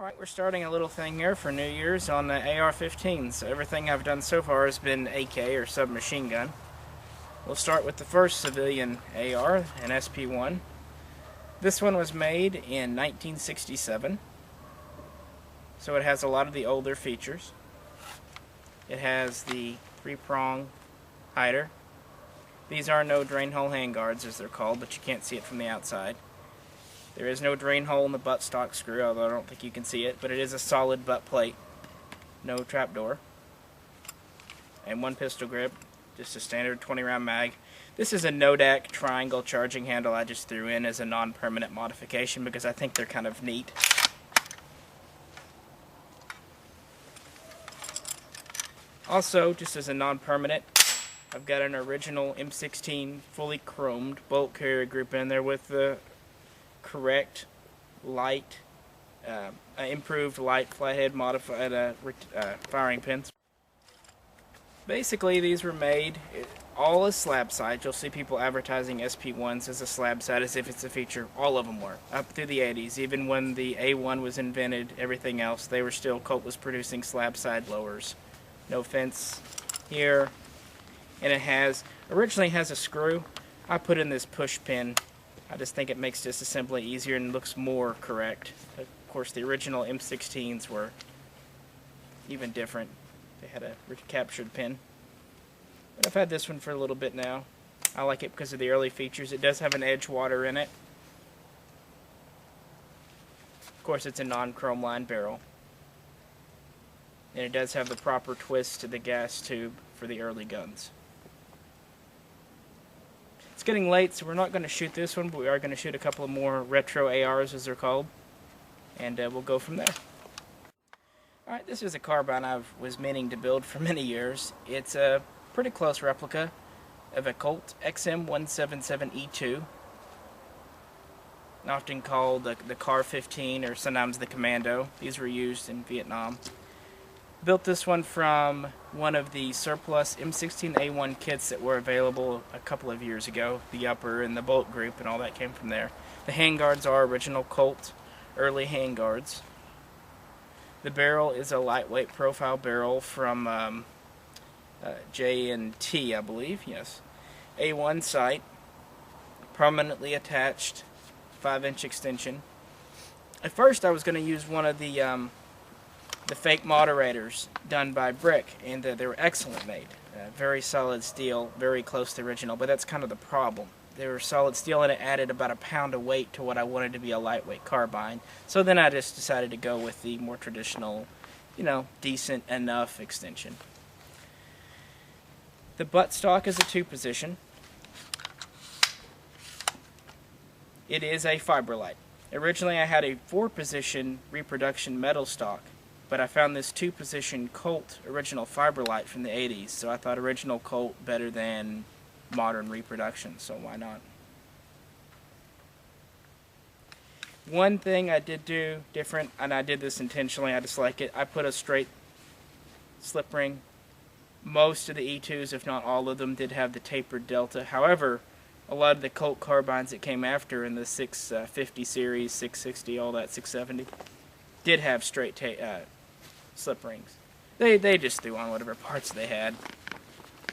Alright, we're starting a little thing here for New Year's on the AR-15. So everything I've done so far has been AK or submachine gun. We'll start with the first civilian AR, an SP1. This one was made in 1967. So it has a lot of the older features. It has the 3-prong hider. These are no drain hole handguards as they're called, but you can't see it from the outside. There is no drain hole in the buttstock screw, although I don't think you can see it, but it is a solid butt plate. No trapdoor. And one pistol grip, just a standard 20-round mag. This is a Nodak triangle charging handle I just threw in as a non-permanent modification because I think they're kind of neat. Also, just as a non-permanent, I've got an original M16 fully chromed bolt carrier group in there with the correct light, improved light flathead modified firing pins. Basically, these were made all as slab sides. You'll see people advertising SP1s as a slab side as if it's a feature. All of them were up through the 80s. Even when the A1 was invented, everything else, they were still, Colt was producing slab side lowers. No fence here, and it originally has a screw. I put in this push pin. I just think it makes disassembly easier and looks more correct. Of course, the original M16s were even different. They had a recaptured pin. But I've had this one for a little bit now. I like it because of the early features. It does have an edge water in it. Of course, it's a non-chrome lined barrel. And it does have the proper twist to the gas tube for the early guns. It's getting late, so we're not going to shoot this one, but we are going to shoot a couple of more retro ARs, as they're called, and we'll go from there. Alright, this is a carbine I was meaning to build for many years. It's a pretty close replica of a Colt XM177E2, often called the AR-15 or sometimes the Commando. These were used in Vietnam. Built this one from one of the surplus M16A1 kits that were available a couple of years ago. The upper and the bolt group and all that came from there. The handguards are original Colt early handguards. The barrel is a lightweight profile barrel from J&T, I believe. Yes, A1 sight, permanently attached 5-inch extension. At first I was going to use one of the fake moderators done by Brick, and they were excellent made. Very solid steel, very close to the original, but that's kind of the problem. They were solid steel and it added about a pound of weight to what I wanted to be a lightweight carbine. So then I just decided to go with the more traditional, decent enough extension. The buttstock is a 2-position. It is a Fiberlight. Originally I had a 4-position reproduction metal stock, but I found this 2-position Colt original Fiberlight from the 80s, so I thought original Colt better than modern reproduction, so why not? One thing I did do different, and I did this intentionally, I just like it, I put a straight slip ring. Most of the E2s, if not all of them, did have the tapered delta. However, a lot of the Colt carbines that came after in the 650 series, 660, all that, 670, did have straight slip rings. They just threw on whatever parts they had.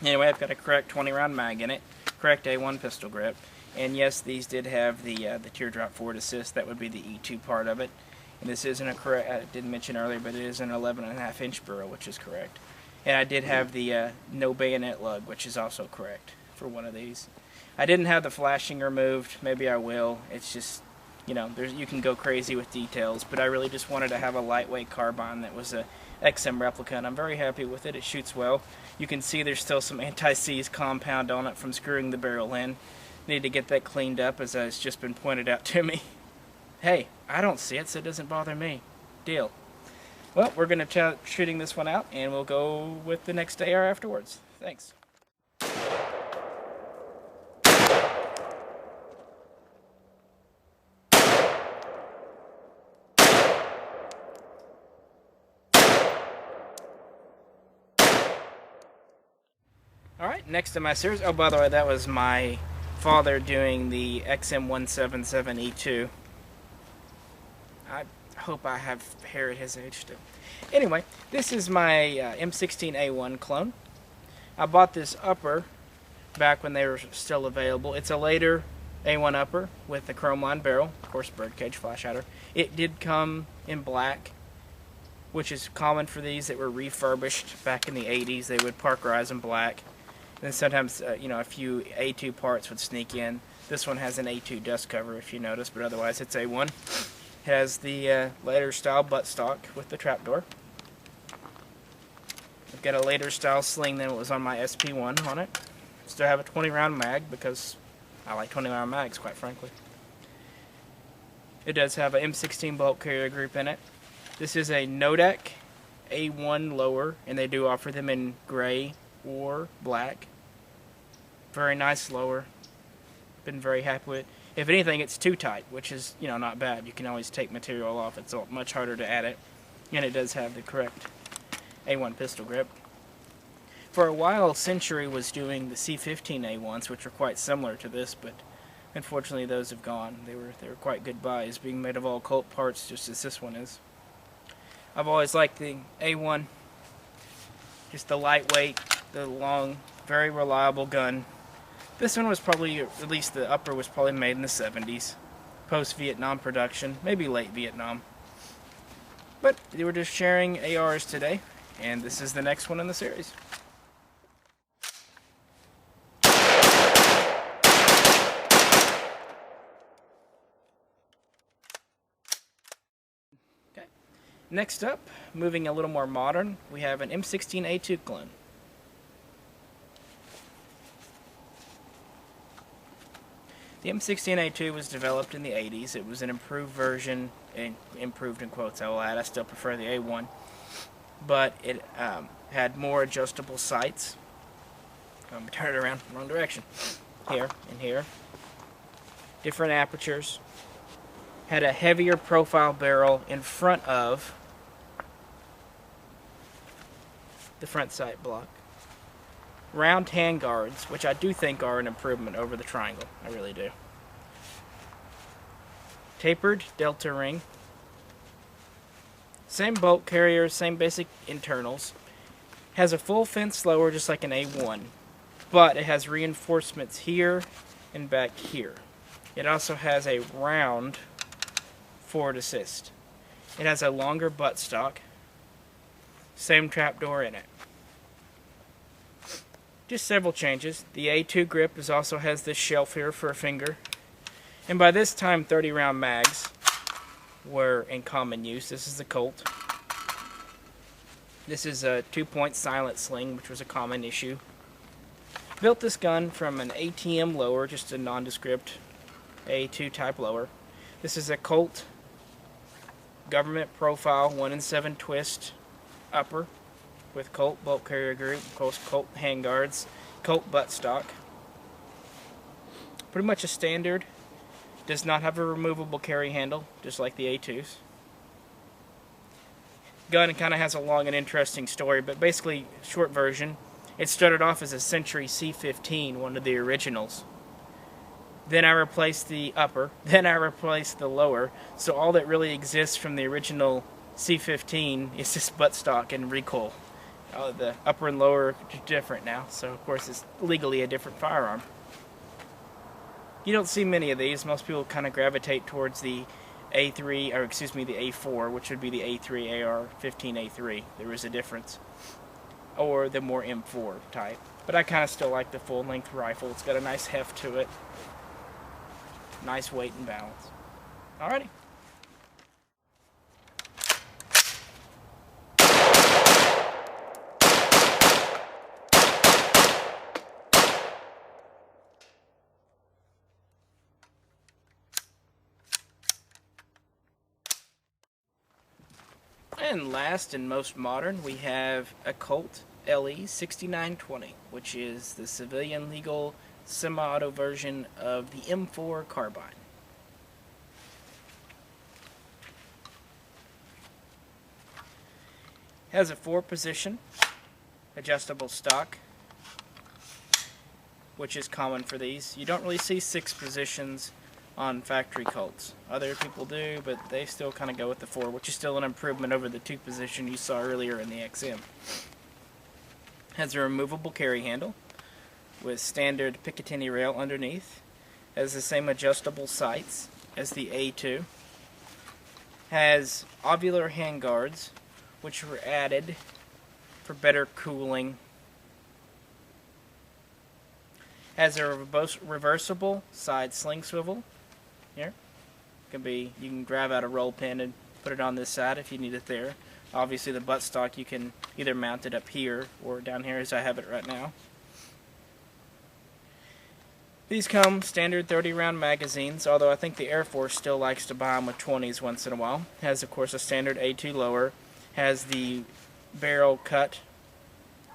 Anyway, I've got a correct 20-round mag in it, correct A1 pistol grip, and yes, these did have the teardrop forward assist. That would be the E2 part of it. And this isn't a correct, I didn't mention earlier, but it is an 11.5-inch barrel, which is correct. And I did have the no bayonet lug, which is also correct for one of these. I didn't have the flashing removed. Maybe I will. It's just, you can go crazy with details, but I really just wanted to have a lightweight carbine that was a XM replica, and I'm very happy with it. It shoots well. You can see there's still some anti-seize compound on it from screwing the barrel in. Need to get that cleaned up, as has just been pointed out to me. Hey, I don't see it, so it doesn't bother me. Deal. Well, we're going to try shooting this one out, and we'll go with the next AR afterwards. Thanks. Alright, next in my series, oh, by the way, that was my father doing the XM177E2. hope I have hair at his age still. Anyway, this is my M16A1 clone. I bought this upper back when they were still available. It's a later A1 upper with the chrome line barrel, of course birdcage flash hider. It did come in black, which is common for these that were refurbished back in the 80s. They would parkerize them black. And then sometimes, you know, a few A2 parts would sneak in. This one has an A2 dust cover, if you notice, but otherwise it's A1. It has the later style buttstock with the trapdoor. I've got a later style sling than what was on my SP1 on it. Still have a 20 round mag because I like 20 round mags, quite frankly. It does have an M16 bolt carrier group in it. This is a Nodak A1 lower, and they do offer them in gray or black. Very nice lower. Been very happy with it. If anything, it's too tight, which is, you know, not bad. You can always take material off. It's much harder to add it, and it does have the correct A1 pistol grip. For a while, Century was doing the C15 A1s, which are quite similar to this, but unfortunately those have gone. They were quite good buys, being made of all Colt parts, just as this one is. I've always liked the A1, just the lightweight, the long, very reliable gun. This one was probably, at least the upper was probably made in the 70s, post-Vietnam production, maybe late Vietnam. But they were just sharing ARs today, and this is the next one in the series. Okay. Next up, moving a little more modern, we have an M16A2 clone. The M16A2 was developed in the 80s. It was an improved version, improved in quotes I will add. I still prefer the A1. But it had more adjustable sights. Turn it around, wrong direction. Here and here. Different apertures. Had a heavier profile barrel in front of the front sight block. Round handguards, which I do think are an improvement over the triangle. I really do. Tapered delta ring. Same bolt carrier, same basic internals. Has a full fence lower just like an A1, but it has reinforcements here and back here. It also has a round forward assist. It has a longer buttstock. Same trapdoor in it. Just several changes. The A2 grip also has this shelf here for a finger. And by this time, 30 round mags were in common use. This is the Colt. This is a 2-point silent sling, which was a common issue. Built this gun from an ATM lower, just a nondescript A2 type lower. This is a Colt government profile 1-in-7 twist upper with Colt bolt carrier group, Colt handguards, Colt buttstock. Pretty much a standard. Does not have a removable carry handle, just like the A2s. Gun kind of has a long and interesting story, but basically, short version, it started off as a Century C15, one of the originals. Then I replaced the upper, then I replaced the lower, so all that really exists from the original C15 is this buttstock and recoil. The upper and lower are different now, so of course it's legally a different firearm. You don't see many of these. Most people kind of gravitate towards the A3, or excuse me, the A4, which would be the A3 AR-15 A3. There is a difference. Or the more M4 type. But I kind of still like the full-length rifle. It's got a nice heft to it. Nice weight and balance. Alrighty. And last and most modern, we have a Colt LE6920, which is the civilian legal semi-auto version of the M4 carbine. Has a 4-position adjustable stock, which is common for these. You don't really see 6 positions on factory Colts. Other people do, but they still kind of go with the 4, which is still an improvement over the 2 position you saw earlier in the XM. Has a removable carry handle with standard Picatinny rail underneath. Has the same adjustable sights as the A2. Has ovular handguards, which were added for better cooling. Has a reversible side sling swivel. Here, you can grab out a roll pin and put it on this side if you need it there. Obviously, the buttstock you can either mount it up here or down here, as I have it right now. These come standard 30-round magazines, although I think the Air Force still likes to buy them with 20s once in a while. Has, of course, a standard A2 lower. Has the barrel cut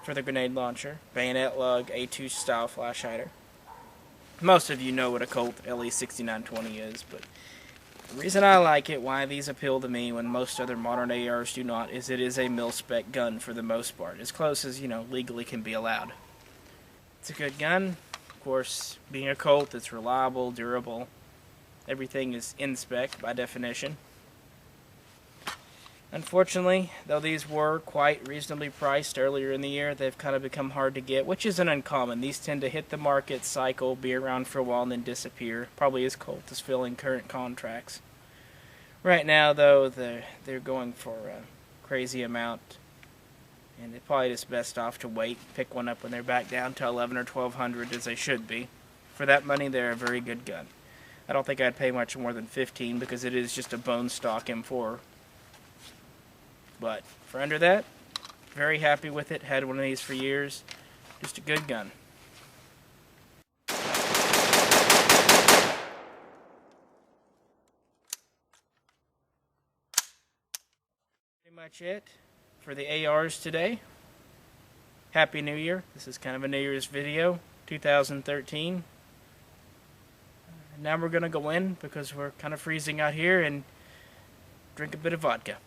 for the grenade launcher. Bayonet lug, A2 style flash hider. Most of you know what a Colt LE6920 is, but the reason I like it, why these appeal to me when most other modern ARs do not, is it is a mil-spec gun for the most part. As close as, legally can be allowed. It's a good gun. Of course, being a Colt, it's reliable, durable. Everything is in spec by definition. Unfortunately, though these were quite reasonably priced earlier in the year, they've kind of become hard to get, which isn't uncommon. These tend to hit the market, cycle, be around for a while, and then disappear. Probably as Colt is filling current contracts. Right now, though, they're going for a crazy amount, and it's probably just best off to wait, pick one up when they're back down to 11 or 1200 as they should be. For that money, they're a very good gun. I don't think I'd pay much more than 15 because it is just a bone stock M4. But for under that, very happy with it. Had one of these for years. Just a good gun. Pretty much it for the ARs today. Happy New Year. This is kind of a New Year's video, 2013. Now we're going to go in because we're kind of freezing out here and drink a bit of vodka.